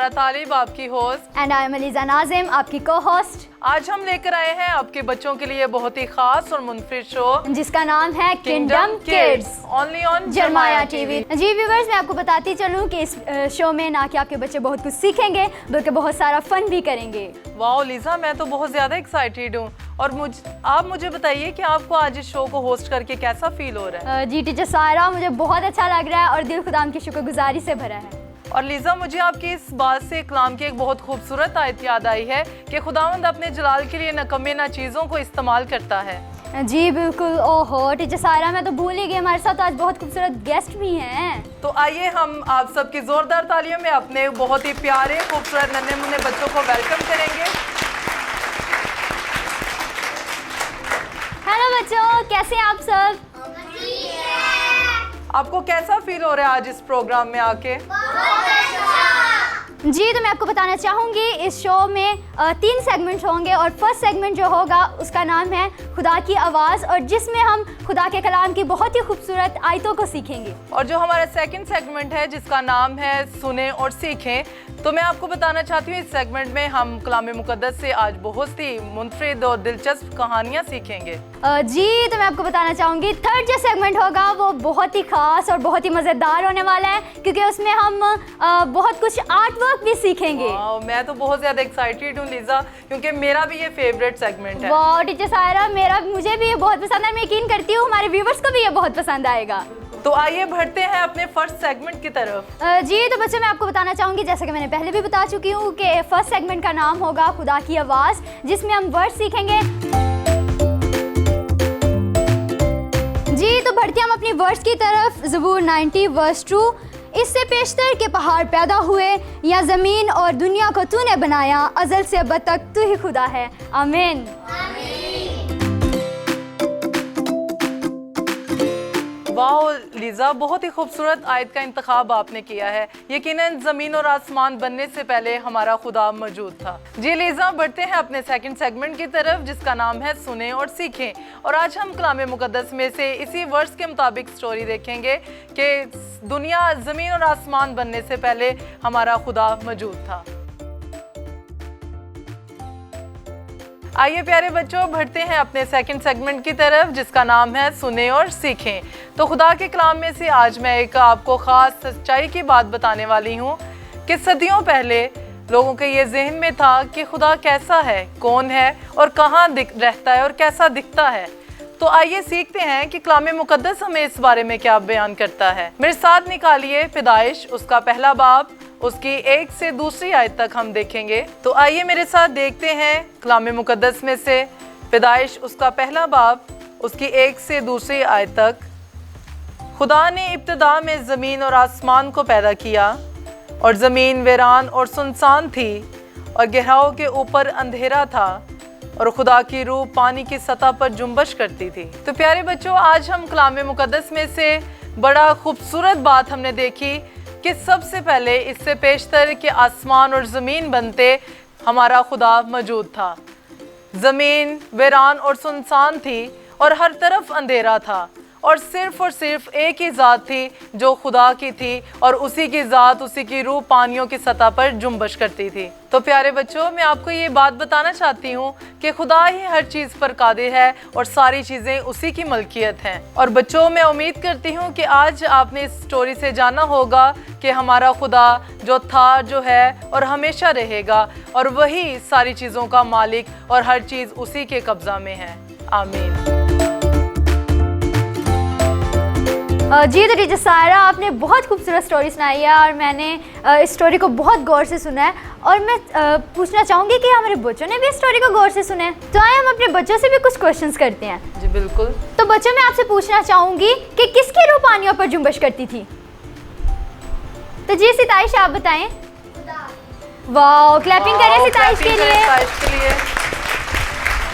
तालिब, आपकी host. And I am ELISA Nazim, आपकी को होस्ट। आज हम लेकर आए हैं आपके बच्चों के लिए बहुत ही खास और मुनफरिद शो जिसका नाम है किंगडम किड्स, ओनली ऑन जरमाया टीवी। जी व्यूवर्स, मैं आपको बताती चलूं कि इस शो में ना कि आपके बच्चे बहुत कुछ सीखेंगे बल्कि बहुत सारा फन भी करेंगे। वाह लीजा, मैं तो बहुत ज़्यादा एक्साइटेड हूँ। और आप मुझे बताइए कि आपको आज इस शो को होस्ट करके कैसा फील हो रहा है? जी टीचर सायरा, मुझे बहुत अच्छा लग रहा है और दिल खुदाम की शुक्रगुजारी से भरा है। और लीजा, मुझे आपकी इस बात से कलाम की एक बहुत खूबसूरत आयत याद आई है कि खुदावंद अपने जलाल के लिए नकम्मे ना चीज़ों को इस्तेमाल करता है। जी बिल्कुल। ओहो टीचर सायरा, मैं तो भूल ही गई, हमारे साथ आज बहुत खूबसूरत गेस्ट भी हैं। तो आइए हम आप सबकी जोरदार तालियों में अपने बहुत ही प्यारे खूबसूरत नन्हे मुन्ने बच्चों को वेलकम करेंगे। हेलो बच्चों, कैसे हैं आप सब? आपको कैसा फील हो रहा है आज इस प्रोग्राम में आके? जी तो मैं आपको बताना चाहूँगी, इस शो में 3 सेगमेंट होंगे और फर्स्ट सेगमेंट जो होगा उसका नाम है खुदा की आवाज़, और जिसमें हम खुदा के कलाम की बहुत ही खूबसूरत आयतों को सीखेंगे। और जो हमारा सेकंड सेगमेंट है जिसका नाम है सुने और सीखें, तो मैं आपको बताना चाहती हूँ इस सेगमेंट में हम कलाम मुकद्दस से आज बहुत सी मुनफरिद और दिलचस्प कहानियाँ सीखेंगे। जी तो मैं आपको बताना चाहूँगी, थर्ड जो सेगमेंट होगा वो बहुत ही खास और बहुत ही मज़ेदार होने वाला है, क्योंकि उसमें हम बहुत कुछ आर्ट वर्क भी सीखेंगे। मैं तो बहुत ज़्यादा एक्साइटेड हूँ लीजा, क्योंकि मेरा भी ये फेवरेट सेगमेंट है। वाह टीचर सायरा, मुझे भी ये बहुत पसंद है। मैं यकीन करती हूँ हमारे व्यूवर्स को भी ये बहुत पसंद आएगा। तो आइए बढ़ते हैं अपने फर्स्ट सेगमेंट की तरफ। जी तो बच्चों, मैं आपको बताना चाहूँगी, जैसा कि मैंने पहले भी बता चुकी हूँ, कि फर्स्ट सेगमेंट का नाम होगा खुदा की आवाज़, जिसमें हम वर्ड सीखेंगे। जी तो बढ़ते हम अपनी वर्ड्स की तरफ। ज़बूर 90 वर्स 2, इससे पेशतर के पहाड़ पैदा हुए या ज़मीन और दुनिया को तूने बनाया, अज़ल से अब तक तू ही खुदा है। आमीन। वाह लीजा, बहुत ही खूबसूरत आयत का इंतखाब आपने किया है। यकीनन ज़मीन और आसमान बनने से पहले हमारा खुदा मौजूद था। जी लीजा, बढ़ते हैं अपने सेकंड सेगमेंट की तरफ जिसका नाम है सुने और सीखें। और आज हम कलाम मुकद्दस में से इसी वर्स के मुताबिक स्टोरी देखेंगे कि दुनिया ज़मीन और आसमान बनने से पहले हमारा खुदा मौजूद था। आइए प्यारे बच्चों, बढ़ते हैं अपने सेकंड सेगमेंट की तरफ जिसका नाम है सुने और सीखें। तो खुदा के कलाम में से आज मैं एक आपको ख़ास सच्चाई की बात बताने वाली हूँ कि सदियों पहले लोगों के ये जहन में था कि खुदा कैसा है, कौन है और कहाँ रहता है और कैसा दिखता है। तो आइए सीखते हैं कि कलाम मुकद्दस हमें इस बारे में क्या बयान करता है। मेरे साथ निकालिए पैदाइश उसका पहला बाब, उसकी 1 से दूसरी आयत तक हम देखेंगे। तो आइए मेरे साथ देखते हैं कलाम मुकद्दस में से पैदाइश उसका पहला बाब, उसकी 1 से दूसरी आयत तक। खुदा ने इब्तिदा में ज़मीन और आसमान को पैदा किया, और ज़मीन वीरान और सुनसान थी और गहराओं के ऊपर अंधेरा था, और खुदा की रूह पानी की सतह पर जुम्बश करती थी। तो प्यारे बच्चों, आज हम कलाम मुकद्दस में से बड़ा खूबसूरत बात हमने देखी कि सबसे पहले इससे पेशतर के आसमान और ज़मीन बनते हमारा खुदा मौजूद था। ज़मीन वीरान और सुनसान थी और हर तरफ अंधेरा था, और सिर्फ एक ही ज़ात थी जो खुदा की थी, और उसी की ज़ात, उसी की रूह पानियों की सतह पर जुम्बश करती थी। तो प्यारे बच्चों, मैं आपको ये बात बताना चाहती हूँ कि खुदा ही हर चीज़ पर कादिर है और सारी चीज़ें उसी की मलकियत हैं। और बच्चों, मैं उम्मीद करती हूँ कि आज आपने इस स्टोरी से जाना होगा कि हमारा खुदा जो था, जो है और हमेशा रहेगा, और वही सारी चीज़ों का मालिक, और हर चीज़ उसी के कब्ज़ा में है। आमीन। जी तो टीचर सायरा, आपने बहुत खूबसूरत स्टोरी सुनाई है और मैंने इस स्टोरी को बहुत गौर से सुना है, और मैं पूछना चाहूँगी कि हमारे बच्चों ने भी इस स्टोरी को गौर से सुना है। तो आइए हम अपने बच्चों से भी कुछ क्वेश्चंस करते हैं। जी बिल्कुल। तो बच्चों, मैं आपसे पूछना चाहूँगी कि किसकी रूह पानियों पर जुम्बश करती थी? तो जी सिताइश, आप बताएं। वाह, क्लैपिंग करें सिताइश के लिए।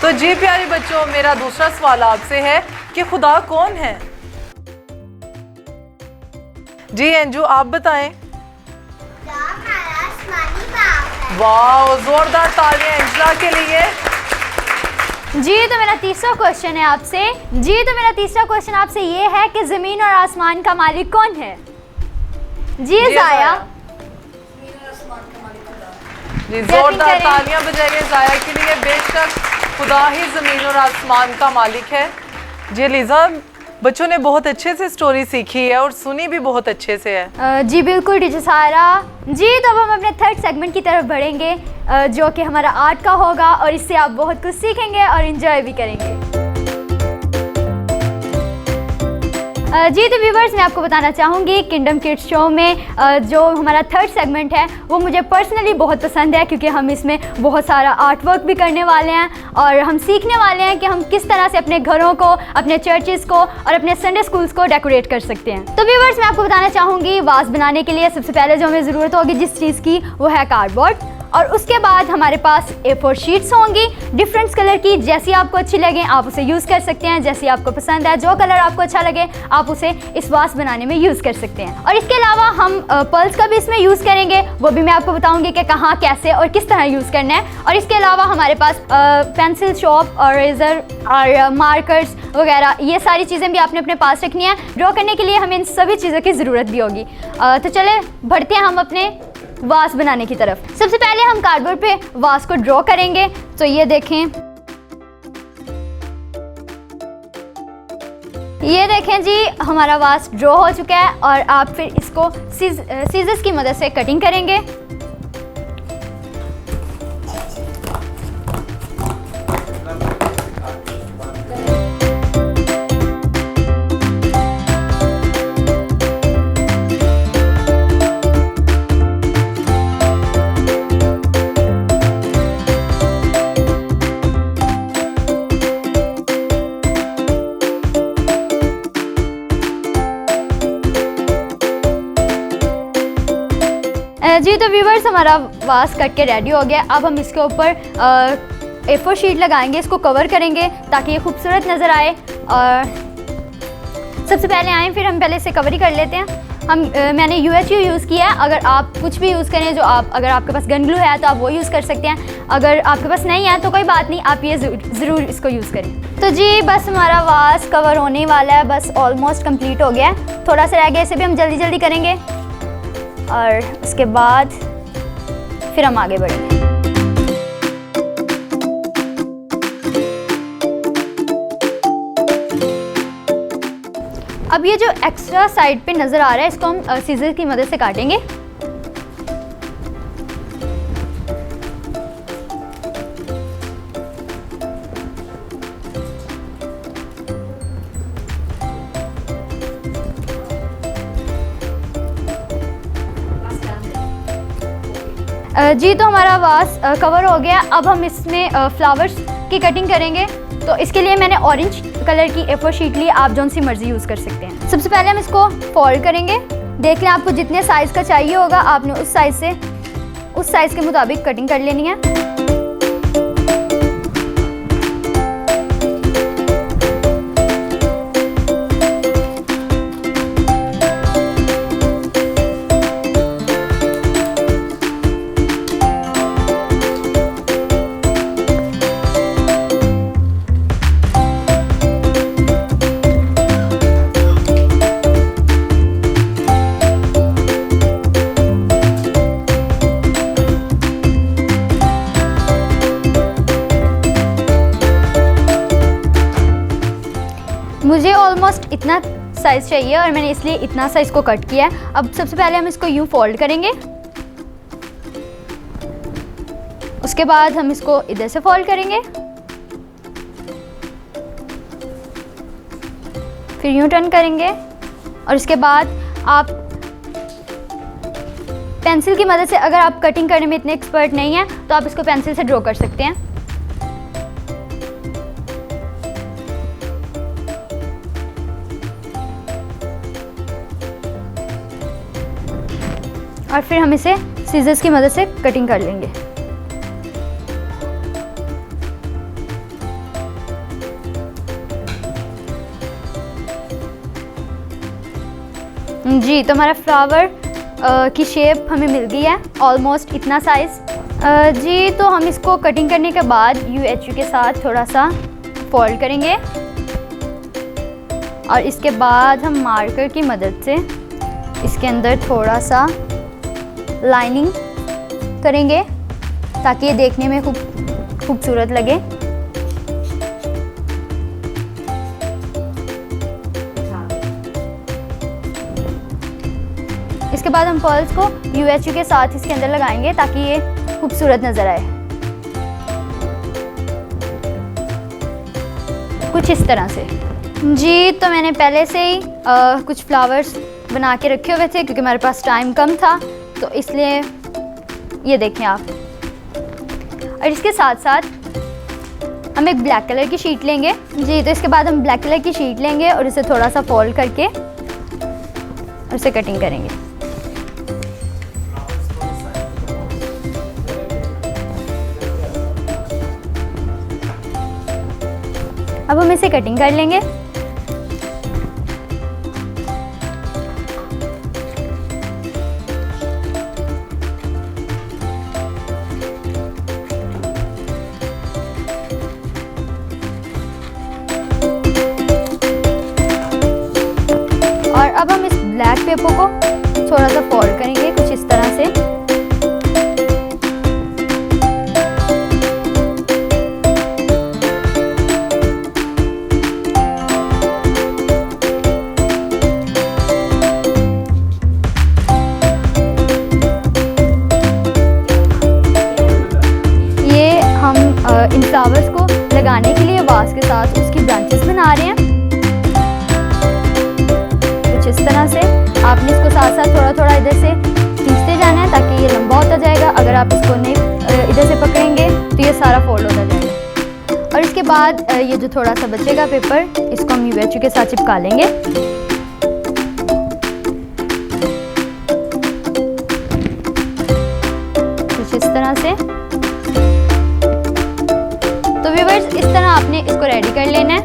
तो जी प्यारे बच्चों, मेरा दूसरा सवाल आपसे है कि खुदा कौन है? जी अंजू, आप बताएं। वाह, जोरदार तालियां एंजला के लिए। जी तो मेरा तीसरा क्वेश्चन आपसे ये है कि ज़मीन और आसमान का मालिक कौन है? जी जाया। जी, जोरदार तालियां बजाइए जाया के लिए। बेशक खुदा ही ज़मीन और आसमान का मालिक है। जी लीज़ा, बच्चों ने बहुत अच्छे से स्टोरी सीखी है और सुनी भी बहुत अच्छे से है। जी बिल्कुल टीचर सायरा जी। तो अब हम अपने थर्ड सेगमेंट की तरफ बढ़ेंगे जो कि हमारा आर्ट का होगा और इससे आप बहुत कुछ सीखेंगे और इन्जॉय भी करेंगे। जी तो व्यूवर्स, मैं आपको बताना चाहूँगी किंगडम किड्स शो में जो हमारा थर्ड सेगमेंट है वो मुझे पर्सनली बहुत पसंद है, क्योंकि हम इसमें बहुत सारा आर्ट वर्क भी करने वाले हैं और हम सीखने वाले हैं कि हम किस तरह से अपने घरों को, अपने चर्चेज़ को और अपने संडे स्कूल्स को डेकोरेट कर सकते हैं। तो व्यूवर्स, मैं आपको बताना चाहूँगी वास बनाने के लिए सबसे पहले जो हमें ज़रूरत होगी जिस चीज़ की, वो है कार्डबोर्ड। और उसके बाद हमारे पास A4 शीट्स होंगी डिफरेंट कलर की। जैसी आपको अच्छी लगे आप उसे यूज़ कर सकते हैं, जैसी आपको पसंद है, जो कलर आपको अच्छा लगे आप उसे इस वास बनाने में यूज़ कर सकते हैं। और इसके अलावा हम पर्ल्स का भी इसमें यूज़ करेंगे, वो भी मैं आपको बताऊंगी कि कहाँ, कैसे और किस तरह यूज़ करना है। और इसके अलावा हमारे पास पेंसिल, शॉप और इरेज़र और मार्कर्स वगैरह, ये सारी चीज़ें भी आपने अपने पास रखनी है। ड्रॉ करने के लिए हमें इन सभी चीज़ों की ज़रूरत भी होगी। तो चले बढ़ते हैं हम अपने वास बनाने की तरफ। सबसे पहले हम कार्डबोर्ड पे वास को ड्रॉ करेंगे। तो ये देखें, ये देखें जी, हमारा वास ड्रॉ हो चुका है और आप फिर इसको सीजर्स की मदद से कटिंग करेंगे। जी तो व्यूवर्स, हमारा वास कट के रेडी हो गया। अब हम इसके ऊपर A4 शीट लगाएंगे, इसको कवर करेंगे ताकि ये खूबसूरत नज़र आए। और सबसे पहले आए, फिर हम पहले इसे कवर ही कर लेते हैं। मैंने UHU यूज़ किया है। अगर आप कुछ भी यूज़ करें, अगर आपके पास गन ग्लू है तो आप वो यूज़ कर सकते हैं। अगर आपके पास नहीं है तो कोई बात नहीं, आप ये ज़रूर इसको यूज़ करें। तो जी बस हमारा वास कवर होने वाला है, बस ऑलमोस्ट कंप्लीट हो गया है। थोड़ा सा रह गया, इसे भी हम जल्दी जल्दी करेंगे और उसके बाद फिर हम आगे बढ़ेंगे। अब ये जो एक्स्ट्रा साइड पे नज़र आ रहा है, इसको हम सीजर की मदद से काटेंगे। जी तो हमारा वास कवर हो गया। अब हम इसमें फ्लावर्स की कटिंग करेंगे। तो इसके लिए मैंने ऑरेंज कलर की A4 शीट ली, आप जौन सी मर्जी यूज़ कर सकते हैं। सबसे पहले हम इसको फोल्ड करेंगे। देख लें, आपको जितने साइज़ का चाहिए होगा आपने उस साइज़ के मुताबिक कटिंग कर लेनी है। मुझे ऑलमोस्ट इतना साइज़ चाहिए और मैंने इसलिए इतना साइज़ को कट किया है। अब सबसे पहले हम इसको यूँ फोल्ड करेंगे, उसके बाद हम इसको इधर से फोल्ड करेंगे, फिर यूँ टर्न करेंगे और उसके बाद आप पेंसिल की मदद से, अगर आप कटिंग करने में इतने एक्सपर्ट नहीं हैं तो आप इसको पेंसिल से ड्रॉ कर सकते हैं। और फिर हम इसे सीजर्स की मदद से कटिंग कर लेंगे। जी तो हमारा फ्लावर की शेप हमें मिल गई है, ऑलमोस्ट इतना साइज़। जी तो हम इसको कटिंग करने के बाद UHU के साथ थोड़ा सा फोल्ड करेंगे और इसके बाद हम मार्कर की मदद से इसके अंदर थोड़ा सा लाइनिंग करेंगे ताकि ये देखने में खूबसूरत लगे। इसके बाद हम पर्ल्स को UHU के साथ इसके अंदर लगाएंगे ताकि ये खूबसूरत नज़र आए, कुछ इस तरह से। जी, तो मैंने पहले से ही कुछ फ्लावर्स बना के रखे हुए थे क्योंकि हमारे पास टाइम कम था, तो इसलिए ये देखें आप। और इसके साथ साथ हम एक ब्लैक कलर की शीट लेंगे। जी, तो इसके बाद हम ब्लैक कलर की शीट लेंगे और इसे थोड़ा सा फोल्ड करके और इसे कटिंग करेंगे। अब हम इसे कटिंग कर लेंगे। और अब हम इस ब्लैक पेपर को थोड़ा सा फोल्ड करेंगे कुछ इस तरह से। इन फ्लावर्स को लगाने के लिए वास के साथ उसकी ब्रांचेस बना रहे हैं कुछ इस तरह से। आपने इसको साथ साथ थोड़ा थोड़ा इधर से खींचते जाना है ताकि ये लंबा होता जाएगा। अगर आप इसको नहीं इधर से पकड़ेंगे तो ये सारा फोल्ड होता जाएगा। और इसके बाद ये जो थोड़ा सा बचेगा पेपर, इसको हम UHU के साथ चिपका लेंगे। कुछ इस तरह से। तो व्यूअर्स, इस तरह आपने इसको रेडी कर लेना है।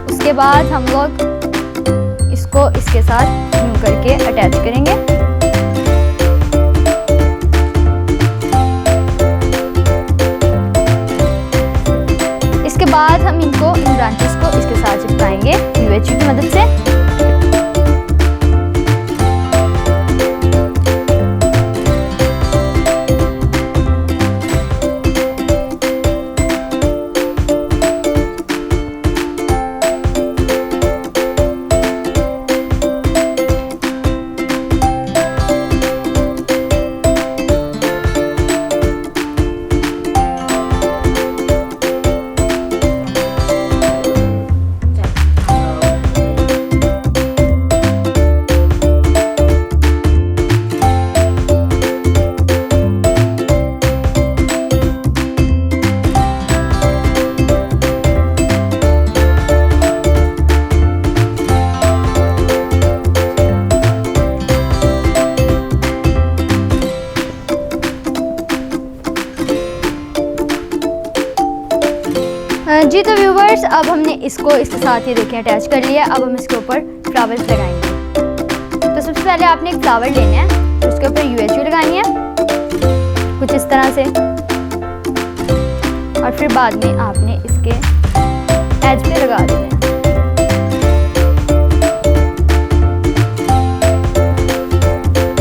उसके बाद हम लोग इसको इसके साथ यूं करके अटैच करेंगे। इसके बाद हम इनको इन ब्रांचेस को इसके साथ चिपकाएंगे UHU की मदद से। जी, तो व्यूवर्स, अब हमने इसको इसके साथ ये देखें अटैच कर लिया। अब हम इसके ऊपर फ्लावर्स लगाएंगे। तो सबसे पहले आपने एक फ्लावर लेना है, तो उसके ऊपर UHU लगानी है कुछ इस तरह से। और फिर बाद में आपने इसके एज पे लगा देना है।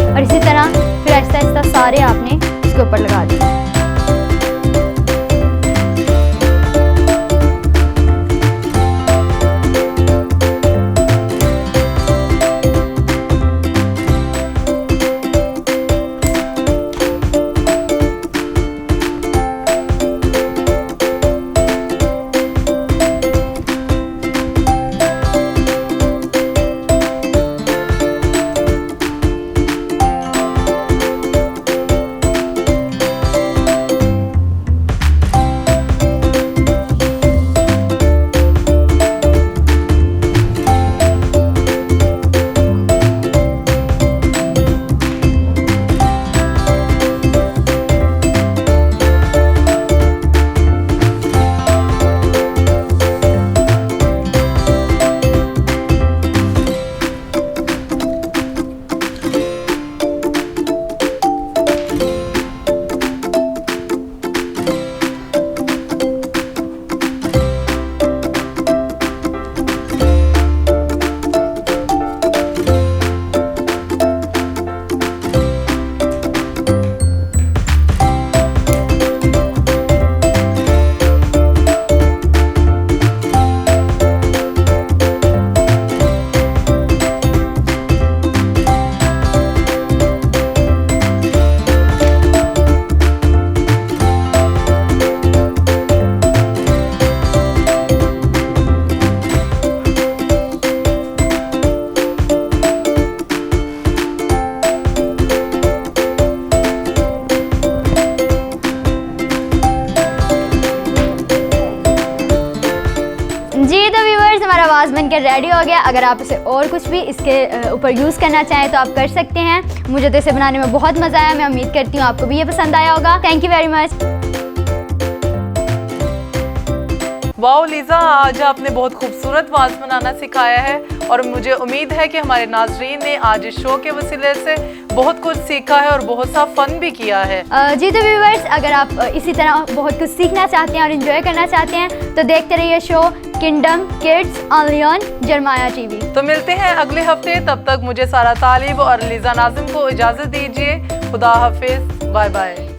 और इसी तरह फिर आहिस्ता आहिस्ता सारे आपने इसके ऊपर लगा देना है। व्यूवर्स, हमारा आवाज़ बनकर रेडी हो गया। अगर आप इसे और कुछ भी इसके ऊपर यूज़ करना चाहें तो आप कर सकते हैं। मुझे तो इसे बनाने में बहुत मज़ा आया। मैं उम्मीद करती हूँ आपको भी ये पसंद आया होगा। Thank you very much. Wow Lisa, आज आपने बहुत खूबसूरत वाज बनाना सिखाया है और मुझे उम्मीद है कि हमारे नाजरीन ने आज इस शो के वसीले से बहुत कुछ सीखा है और बहुत सा फन भी किया है। जी तो व्यूवर्स, अगर आप इसी तरह बहुत कुछ सीखना चाहते हैं और एंजॉय करना चाहते हैं तो देखते रहिए show kingdom kids only on जरमाया टीवी। तो मिलते हैं अगले हफ्ते, तब तक मुझे सारा तालिब और लीज़ा नाज़िम को इजाज़त दीजिए। खुदा हाफिज़, बाय बाय।